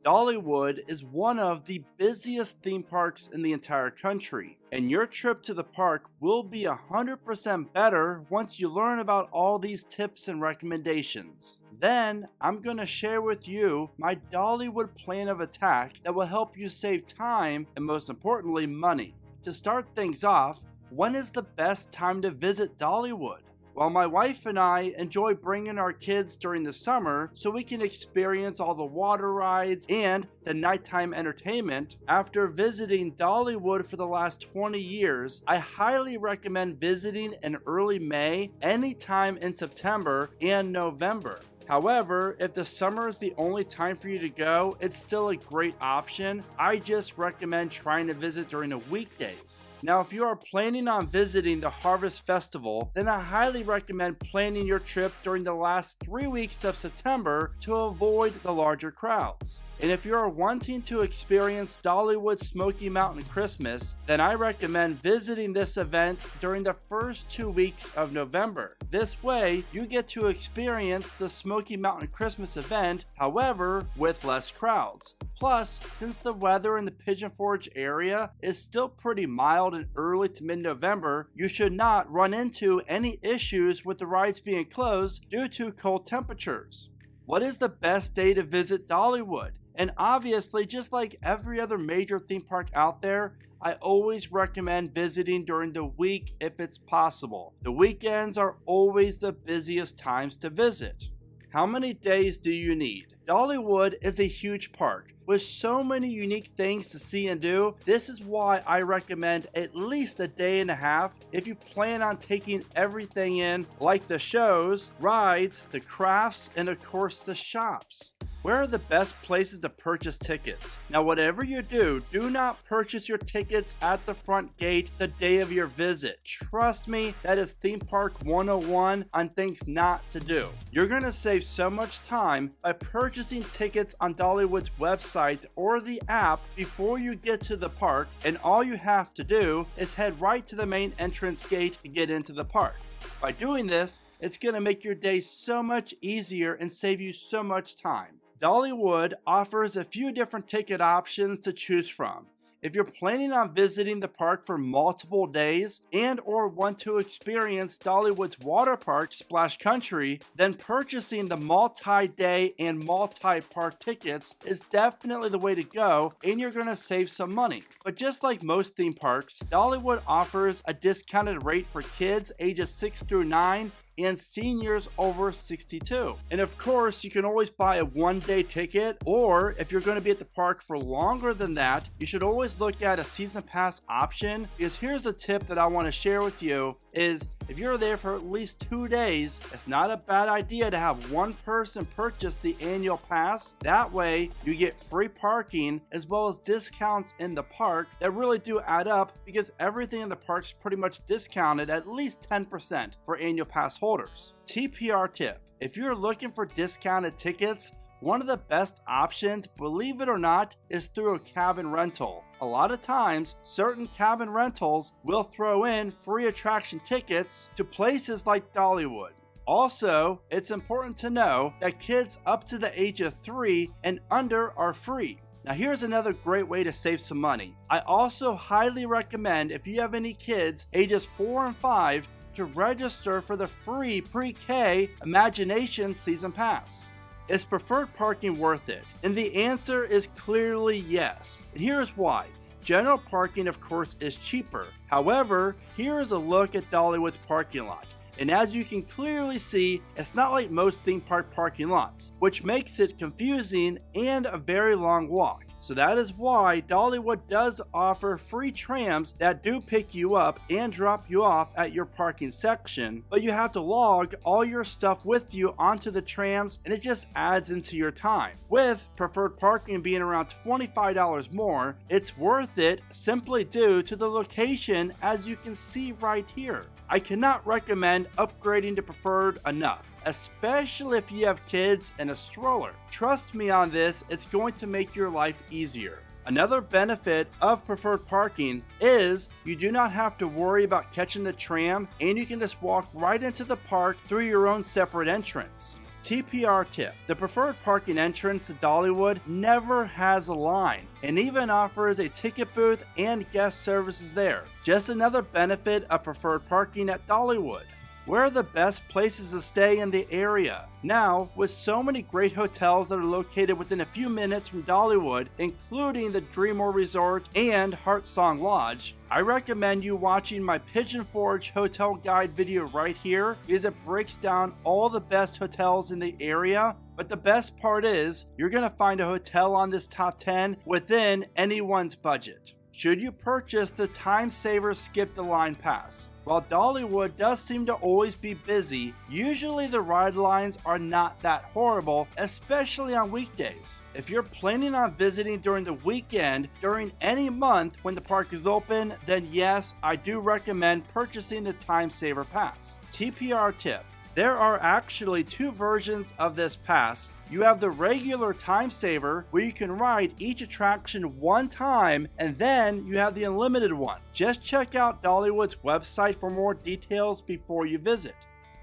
Dollywood is one of the busiest theme parks in the entire country, and your trip to the park will be 100% better once you learn about all these tips and recommendations. Then, I'm going to share with you my Dollywood plan of attack that will help you save time and, most importantly, money. To start things off, when is the best time to visit Dollywood? Well, my wife and I enjoy bringing our kids during the summer so we can experience all the water rides and the nighttime entertainment. After visiting Dollywood for the last 20 years, I highly recommend visiting in early May, anytime in September and November. However, if the summer is the only time for you to go, it's still a great option. I just recommend trying to visit during the weekdays. Now, if you are planning on visiting the Harvest Festival, then I highly recommend planning your trip during the last 3 weeks of September to avoid the larger crowds. And if you are wanting to experience Dollywood Smoky Mountain Christmas, then I recommend visiting this event during the first 2 weeks of November. This way, you get to experience the Smoky Mountain Christmas event, however, with less crowds. Plus, since the weather in the Pigeon Forge area is still pretty mild in early to mid-November, you should not run into any issues with the rides being closed due to cold temperatures. What is the best day to visit Dollywood? And obviously, just like every other major theme park out there, I always recommend visiting during the week if it's possible. The weekends are always the busiest times to visit. How many days do you need? Dollywood is a huge park with so many unique things to see and do. This is why I recommend at least a day and a half if you plan on taking everything in, like the shows, rides, the crafts, and of course the shops. Where are the best places to purchase tickets? Now, whatever you do, do not purchase your tickets at the front gate the day of your visit. Trust me, that is theme park 101 on things not to do. You're going to save so much time by purchasing tickets on Dollywood's website or the app before you get to the park, and all you have to do is head right to the main entrance gate to get into the park. By doing this, it's going to make your day so much easier and save you so much time. Dollywood offers a few different ticket options to choose from. If you're planning on visiting the park for multiple days and or want to experience Dollywood's water park, Splash Country, then purchasing the multi-day and multi-park tickets is definitely the way to go, and you're going to save some money. But just like most theme parks, Dollywood offers a discounted rate for kids ages 6 through 9 and seniors over 62. And of course, you can always buy a one-day ticket, or if you're going to be at the park for longer than that, you should always look at a season pass option, because here's a tip that I want to share with you is if you're there for at least 2 days, it's not a bad idea to have one person purchase the annual pass. That way, you get free parking as well as discounts in the park that really do add up, because everything in the park's pretty much discounted at least 10% for annual pass holders. TPR tip: if you're looking for discounted tickets, one of the best options, believe it or not, is through a cabin rental. A lot of times, certain cabin rentals will throw in free attraction tickets to places like Dollywood. Also, it's important to know that kids up to the age of 3 and under are free. Now, here's another great way to save some money. I also highly recommend, if you have any kids ages 4 and 5, to register for the free pre-K Imagination Season Pass. Is preferred parking worth it? And the answer is clearly yes. And here's why. General parking, of course, is cheaper. However, here is a look at Dollywood's parking lot. And as you can clearly see, it's not like most theme park parking lots, which makes it confusing and a very long walk. So that is why Dollywood does offer free trams that do pick you up and drop you off at your parking section, but you have to log all your stuff with you onto the trams, and it just adds into your time. With preferred parking being around $25 more, it's worth it simply due to the location, as you can see right here. I cannot recommend upgrading to preferred enough, especially if you have kids and a stroller. Trust me on this, it's going to make your life easier. Another benefit of preferred parking is you do not have to worry about catching the tram, and you can just walk right into the park through your own separate entrance. TPR tip: the preferred parking entrance to Dollywood never has a line and even offers a ticket booth and guest services there. Just another benefit of preferred parking at Dollywood. Where are the best places to stay in the area? Now, with so many great hotels that are located within a few minutes from Dollywood, including the Dreamore Resort and Heart Song Lodge, I recommend you watching my Pigeon Forge hotel guide video right here, because it breaks down all the best hotels in the area. But the best part is, you're going to find a hotel on this top 10 within anyone's budget. Should you purchase the Time Saver Skip the Line Pass? While Dollywood does seem to always be busy, usually the ride lines are not that horrible, especially on weekdays. If you're planning on visiting during the weekend, during any month when the park is open, then yes, I do recommend purchasing the Time Saver Pass. TPR tip: there are actually two versions of this pass. You have the regular Time Saver, where you can ride each attraction one time, and then you have the unlimited one. Just check out Dollywood's website for more details before you visit.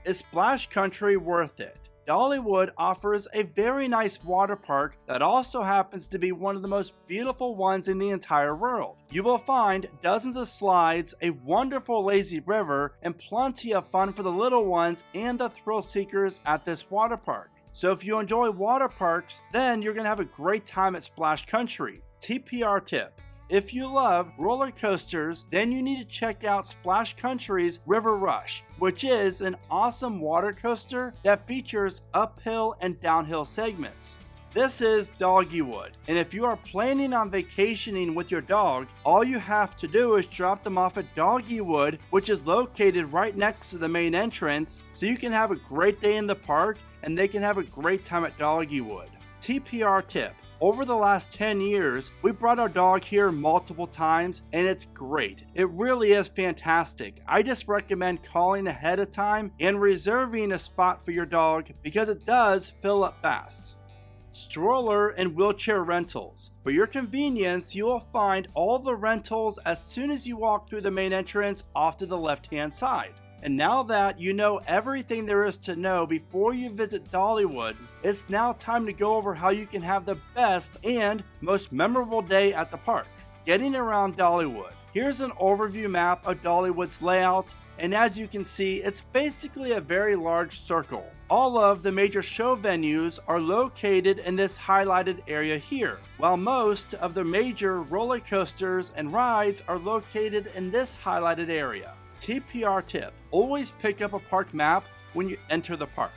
Is Splash Country worth it? Dollywood offers a very nice water park that also happens to be one of the most beautiful ones in the entire world. You will find dozens of slides, a wonderful lazy river, and plenty of fun for the little ones and the thrill seekers at this water park. So if you enjoy water parks, then you're going to have a great time at Splash Country. TPR tip: if you love roller coasters, then you need to check out Splash Country's River Rush, which is an awesome water coaster that features uphill and downhill segments. This is Doggywood, and if you are planning on vacationing with your dog, all you have to do is drop them off at Doggywood, which is located right next to the main entrance, so you can have a great day in the park and they can have a great time at Doggywood. TPR tip: over the last 10 years, we brought our dog here multiple times, and it's great. It really is fantastic. I just recommend calling ahead of time and reserving a spot for your dog, because it does fill up fast. Stroller and wheelchair rentals. For your convenience, you will find all the rentals as soon as you walk through the main entrance off to the left-hand side. And now that you know everything there is to know before you visit Dollywood, it's now time to go over how you can have the best and most memorable day at the park. Getting around Dollywood. Here's an overview map of Dollywood's layout, and as you can see, it's basically a very large circle. All of the major show venues are located in this highlighted area here, while most of the major roller coasters and rides are located in this highlighted area. TPR tip: always pick up a park map when you enter the park.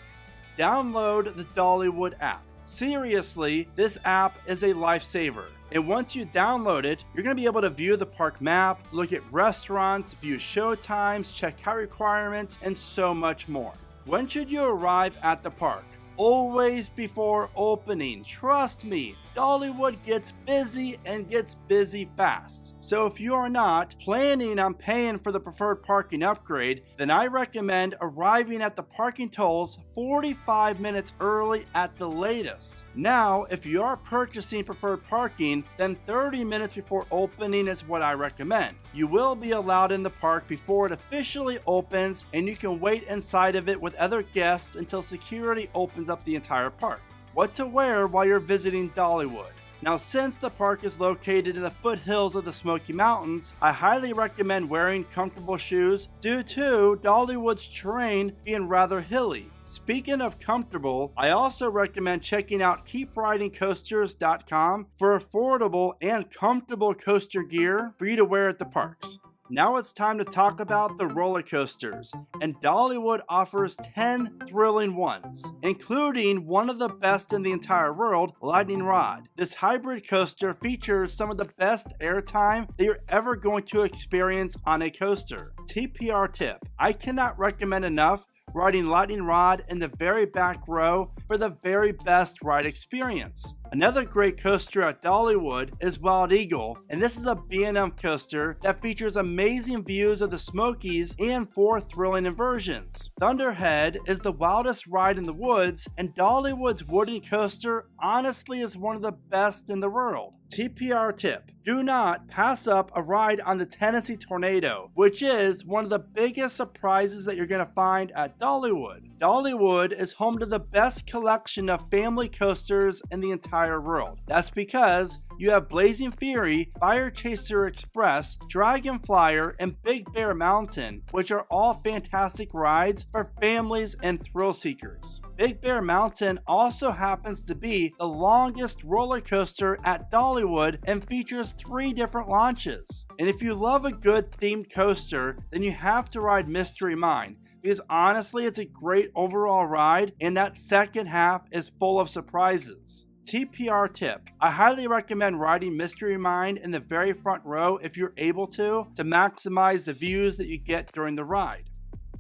Download the Dollywood app. Seriously, this app is a lifesaver. And once you download it, you're going to be able to view the park map, look at restaurants, view show times, check out requirements, and so much more. When should you arrive at the park? Always before opening. Trust me, Dollywood gets busy and gets busy fast. So if you are not planning on paying for the preferred parking upgrade, then I recommend arriving at the parking tolls 45 minutes early at the latest. Now, if you are purchasing preferred parking, then 30 minutes before opening is what I recommend. You will be allowed in the park before it officially opens, and you can wait inside of it with other guests until security opens up the entire park. What to wear while you're visiting Dollywood. Now, since the park is located in the foothills of the Smoky Mountains, I highly recommend wearing comfortable shoes due to Dollywood's terrain being rather hilly. Speaking of comfortable, I also recommend checking out keepridingcoasters.com for affordable and comfortable coaster gear for you to wear at the parks. Now it's time to talk about the roller coasters, and Dollywood offers 10 thrilling ones, including one of the best in the entire world, Lightning Rod. This hybrid coaster features some of the best airtime that you're ever going to experience on a coaster. TPR tip: I cannot recommend enough riding Lightning Rod in the very back row for the very best ride experience. Another great coaster at Dollywood is Wild Eagle, and this is a B&M coaster that features amazing views of the Smokies and 4 thrilling inversions. Thunderhead is the wildest ride in the woods, and Dollywood's wooden coaster honestly is one of the best in the world. TPR tip: do not pass up a ride on the Tennessee Tornado, which is one of the biggest surprises that you're going to find at Dollywood. Dollywood is home to the best collection of family coasters in the entire world. That's because you have Blazing Fury, Fire Chaser Express, Dragon Flyer, and Big Bear Mountain, which are all fantastic rides for families and thrill seekers. Big Bear Mountain also happens to be the longest roller coaster at Dollywood and features 3 different launches. And if you love a good themed coaster, then you have to ride Mystery Mine, because honestly it's a great overall ride and that second half is full of surprises. TPR tip: I highly recommend riding Mystery Mine in the very front row if you're able to maximize the views that you get during the ride.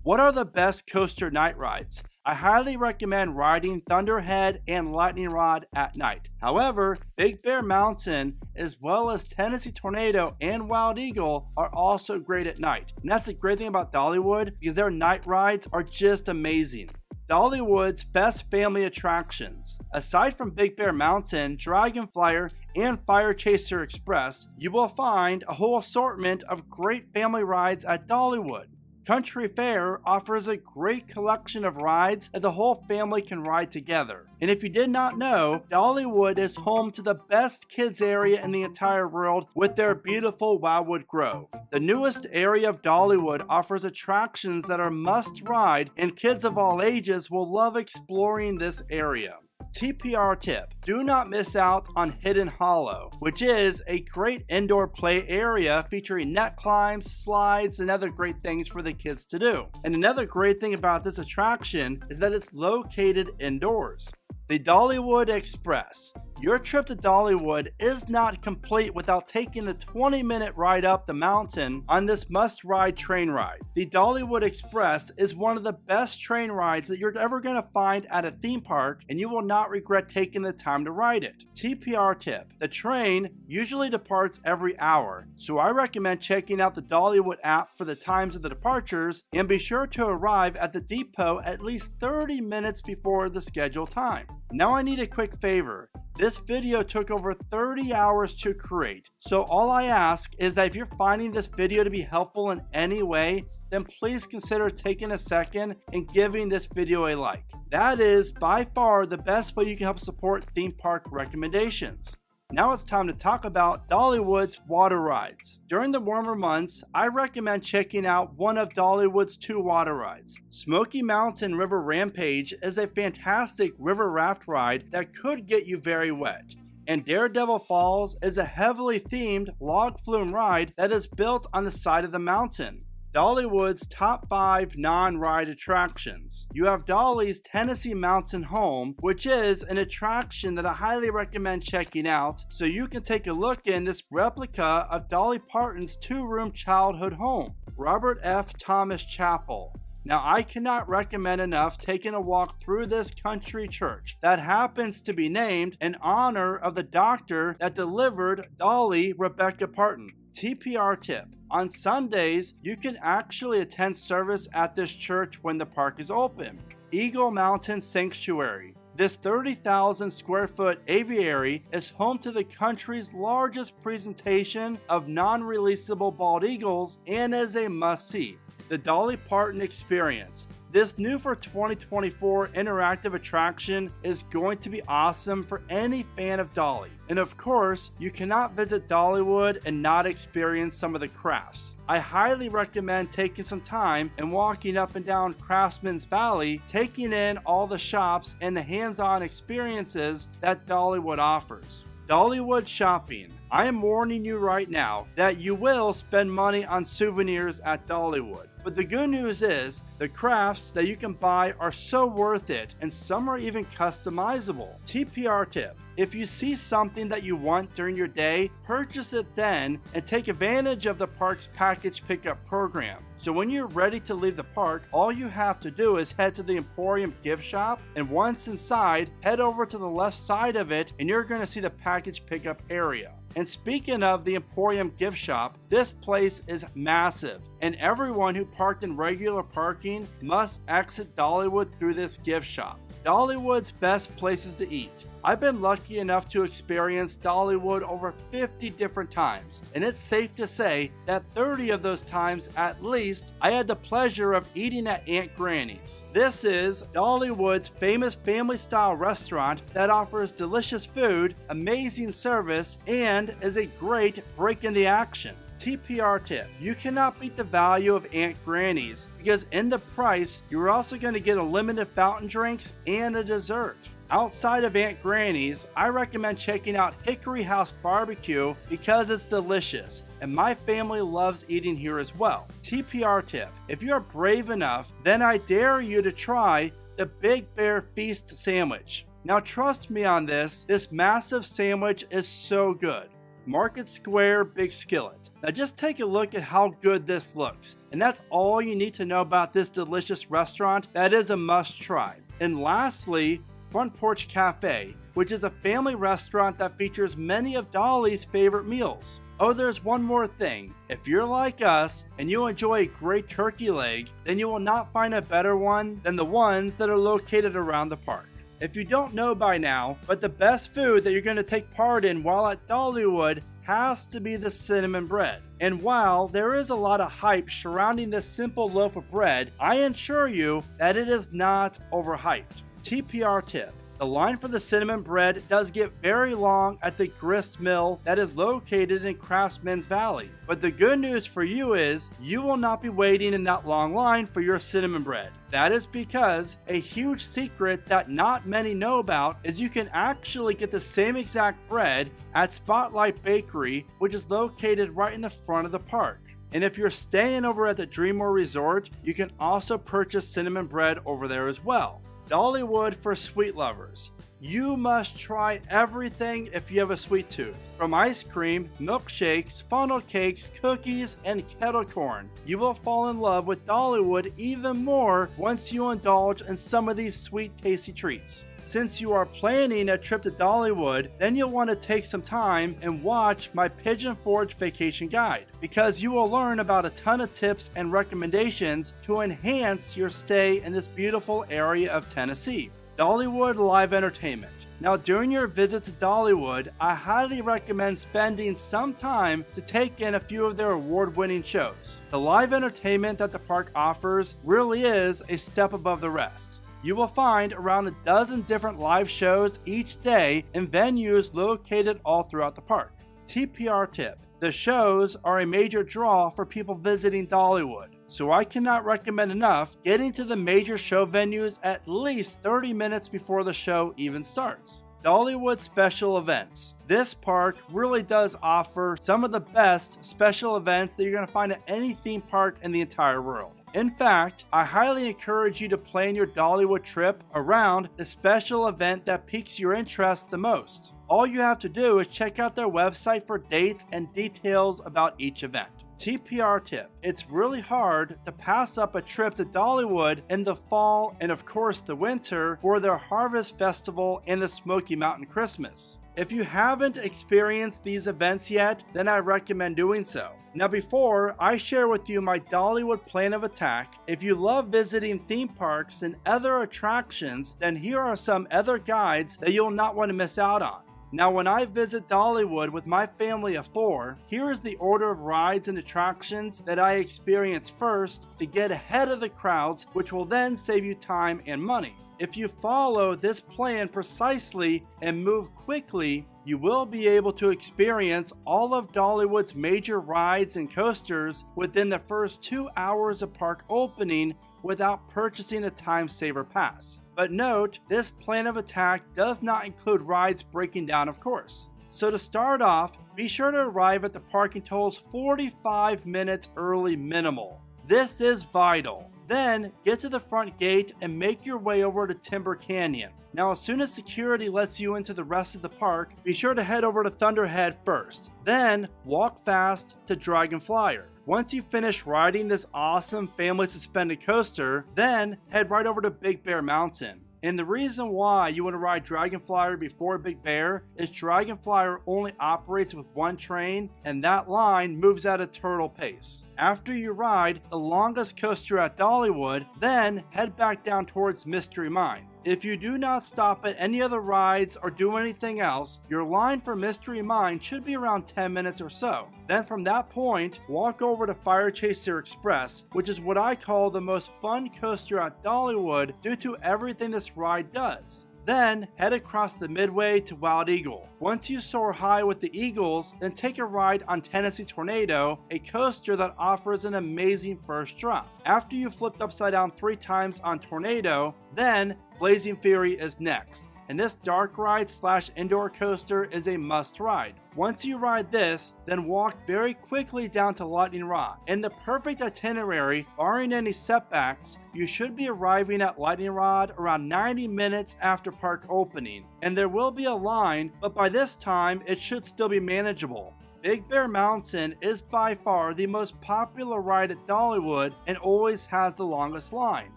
What are the best coaster night rides? I highly recommend riding Thunderhead and Lightning Rod at night. However, Big Bear Mountain, as well as Tennessee Tornado and Wild Eagle, are also great at night. And that's the great thing about Dollywood, because their night rides are just amazing. Dollywood's best family attractions. Aside from Big Bear Mountain, Dragon Flyer, and Fire Chaser Express, you will find a whole assortment of great family rides at Dollywood. Country Fair offers a great collection of rides that the whole family can ride together. And if you did not know, Dollywood is home to the best kids area in the entire world with their beautiful Wildwood Grove. The newest area of Dollywood offers attractions that are must ride, and kids of all ages will love exploring this area. TPR tip: do not miss out on Hidden Hollow, which is a great indoor play area featuring net climbs, slides, and other great things for the kids to do. And another great thing about this attraction is that it's located indoors. The Dollywood Express. Your trip to Dollywood is not complete without taking the 20-minute ride up the mountain on this must-ride train ride. The Dollywood Express is one of the best train rides that you're ever going to find at a theme park, and you will not regret taking the time to ride it. TPR tip: the train usually departs every hour, so I recommend checking out the Dollywood app for the times of the departures, and be sure to arrive at the depot at least 30 minutes before the scheduled time. Now I need a quick favor. This video took over 30 hours to create, so all I ask is that if you're finding this video to be helpful in any way, then please consider taking a second and giving this video a like. That is by far the best way you can help support theme park recommendations. Now it's time to talk about Dollywood's water rides. During the warmer months, I recommend checking out one of Dollywood's 2 water rides. Smoky Mountain River Rampage is a fantastic river raft ride that could get you very wet. And Daredevil Falls is a heavily themed log flume ride that is built on the side of the mountain. Dollywood's top 5 non-ride attractions. You have Dolly's Tennessee Mountain Home, which is an attraction that I highly recommend checking out, so you can take a look in this replica of Dolly Parton's 2-room childhood home. Robert F. Thomas Chapel. Now, I cannot recommend enough taking a walk through this country church that happens to be named in honor of the doctor that delivered Dolly Rebecca Parton. TPR tip: on Sundays, you can actually attend service at this church when the park is open. Eagle Mountain Sanctuary. This 30,000 square foot aviary is home to the country's largest presentation of non-releasable bald eagles and is a must-see. The Dolly Parton Experience. This new for 2024 interactive attraction is going to be awesome for any fan of Dolly. And of course, you cannot visit Dollywood and not experience some of the crafts. I highly recommend taking some time and walking up and down Craftsman's Valley, taking in all the shops and the hands-on experiences that Dollywood offers. Dollywood Shopping. I am warning you right now that you will spend money on souvenirs at Dollywood. But the good news is, the crafts that you can buy are so worth it, and some are even customizable. TPR tip: if you see something that you want during your day, purchase it then and take advantage of the park's package pickup program. So when you're ready to leave the park, all you have to do is head to the Emporium gift shop, and once inside, head over to the left side of it and you're going to see the package pickup area. And speaking of the Emporium gift shop, this place is massive, and everyone who parked in regular parking must exit Dollywood through this gift shop. Dollywood's best places to eat. I've been lucky enough to experience Dollywood over 50 different times, and it's safe to say that 30 of those times at least, I had the pleasure of eating at Aunt Granny's. This is Dollywood's famous family-style restaurant that offers delicious food, amazing service, and is a great break in the action. TPR tip: you cannot beat the value of Aunt Granny's because in the price, you're also going to get a limited fountain drinks and a dessert. Outside of Aunt Granny's, I recommend checking out Hickory House Barbecue because it's delicious, and my family loves eating here as well. TPR tip: if you are brave enough, then I dare you to try the Big Bear Feast sandwich. Now trust me on this massive sandwich is so good. Market Square Big Skillet. Now just take a look at how good this looks, and that's all you need to know about this delicious restaurant that is a must try. And lastly, Front Porch Cafe, which is a family restaurant that features many of Dolly's favorite meals. Oh, there's one more thing. If you're like us and you enjoy a great turkey leg, then you will not find a better one than the ones that are located around the park. If you don't know by now, but the best food that you're going to take part in while at Dollywood has to be the cinnamon bread. And while there is a lot of hype surrounding this simple loaf of bread, I assure you that it is not overhyped. TPR tip: the line for the cinnamon bread does get very long at the grist mill that is located in Craftsman's Valley. But the good news for you is you will not be waiting in that long line for your cinnamon bread. That is because a huge secret that not many know about is you can actually get the same exact bread at Spotlight Bakery, which is located right in the front of the park. And if you're staying over at the Dreammore Resort, you can also purchase cinnamon bread over there as well. Dollywood for sweet lovers. You must try everything if you have a sweet tooth. From ice cream, milkshakes, funnel cakes, cookies, and kettle corn. You will fall in love with Dollywood even more once you indulge in some of these sweet, tasty treats. Since you are planning a trip to Dollywood, then you'll want to take some time and watch my Pigeon Forge vacation guide, because you will learn about a ton of tips and recommendations to enhance your stay in this beautiful area of Tennessee. Dollywood Live Entertainment. Now during your visit to Dollywood, I highly recommend spending some time to take in a few of their award-winning shows. The live entertainment that the park offers really is a step above the rest. You will find around a dozen different live shows each day in venues located all throughout the park. TPR tip: the shows are a major draw for people visiting Dollywood, so I cannot recommend enough getting to the major show venues at least 30 minutes before the show even starts. Dollywood special events. This park really does offer some of the best special events that you're going to find at any theme park in the entire world. In fact, I highly encourage you to plan your Dollywood trip around the special event that piques your interest the most. All you have to do is check out their website for dates and details about each event. TPR tip: it's really hard to pass up a trip to Dollywood in the fall and of course the winter for their Harvest Festival and the Smoky Mountain Christmas. If you haven't experienced these events yet, then I recommend doing so. Now before I share with you my Dollywood plan of attack, if you love visiting theme parks and other attractions, then here are some other guides that you'll not want to miss out on. Now when I visit Dollywood with my family of 4, here is the order of rides and attractions that I experience first to get ahead of the crowds, which will then save you time and money. If you follow this plan precisely and move quickly, you will be able to experience all of Dollywood's major rides and coasters within the first 2 hours of park opening without purchasing a time saver pass. But note, this plan of attack does not include rides breaking down, of course. So to start off, be sure to arrive at the parking tolls 45 minutes early minimal. This is vital. Then get to the front gate and make your way over to Timber Canyon. Now as soon as security lets you into the rest of the park, be sure to head over to Thunderhead first. Then walk fast to Dragon Flyer. Once you finish riding this awesome family suspended coaster, then head right over to Big Bear Mountain. And the reason why you want to ride Dragon Flyer before Big Bear is Dragon Flyer only operates with one train, and that line moves at a turtle pace. After you ride the longest coaster at Dollywood, then head back down towards Mystery Mine. If you do not stop at any other rides or do anything else, your line for Mystery Mine should be around 10 minutes or so. Then from that point, walk over to Fire Chaser Express, which is what I call the most fun coaster at Dollywood due to everything this ride does. Then head across the midway to Wild Eagle. Once you soar high with the Eagles, then take a ride on Tennessee Tornado, a coaster that offers an amazing first drop. After you've flipped upside down 3 times on Tornado, then Blazing Fury is next. And this dark ride / indoor coaster is a must ride. Once you ride this, then walk very quickly down to Lightning Rod. In the perfect itinerary, barring any setbacks, you should be arriving at Lightning Rod around 90 minutes after park opening. And there will be a line, but by this time it should still be manageable. Big Bear Mountain is by far the most popular ride at Dollywood and always has the longest line.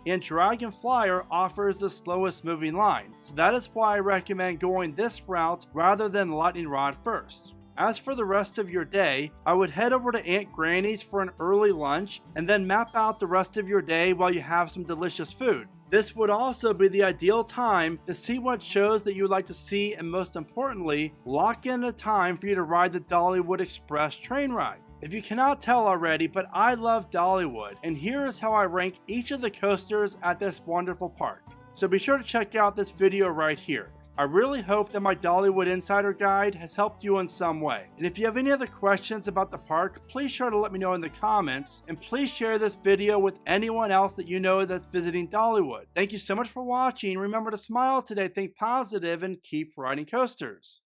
And Dragon Flyer offers the slowest moving line, so that is why I recommend going this route rather than Lightning Rod first. As for the rest of your day, I would head over to Aunt Granny's for an early lunch and then map out the rest of your day while you have some delicious food. This would also be the ideal time to see what shows that you would like to see, and most importantly, lock in a time for you to ride the Dollywood Express train ride. If you cannot tell already, but I love Dollywood, and here is how I rank each of the coasters at this wonderful park. So be sure to check out this video right here. I really hope that my Dollywood Insider Guide has helped you in some way. And if you have any other questions about the park, please sure to let me know in the comments, and please share this video with anyone else that you know that's visiting Dollywood. Thank you so much for watching. Remember to smile today, think positive, and keep riding coasters.